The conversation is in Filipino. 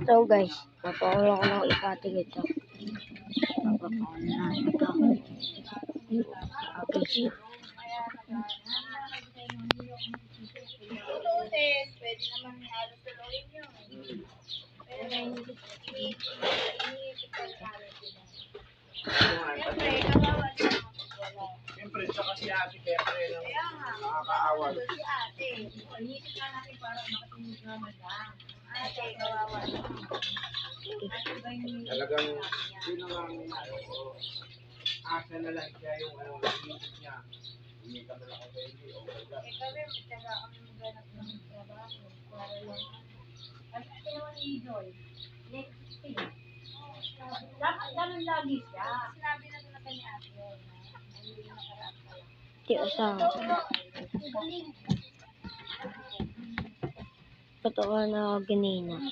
So guys, papakulo ko ng ipatig ito. Papakulo na ito. Okay. Pwede naman halos tuloyin yun. Pero Siyempre, tsaka si ate, siyempre, kaya nga, nakakaawa. si ate. Inisip ka natin para makatulog na madam. Ate, kawawa naman. Talagang, yun ang asa na lang siya yung inisip niya. Hindi ka na lang ako hindi, okay lang. Kami, magtaga kami maghanap ng trabaho. Para lang. At ito naman ni Joy. Next thing. Dapat ganun lagi siya. Sinabi na doon na kanya ate. Hindi nakaraan pa lang. Di asawa. Totoo na ganina.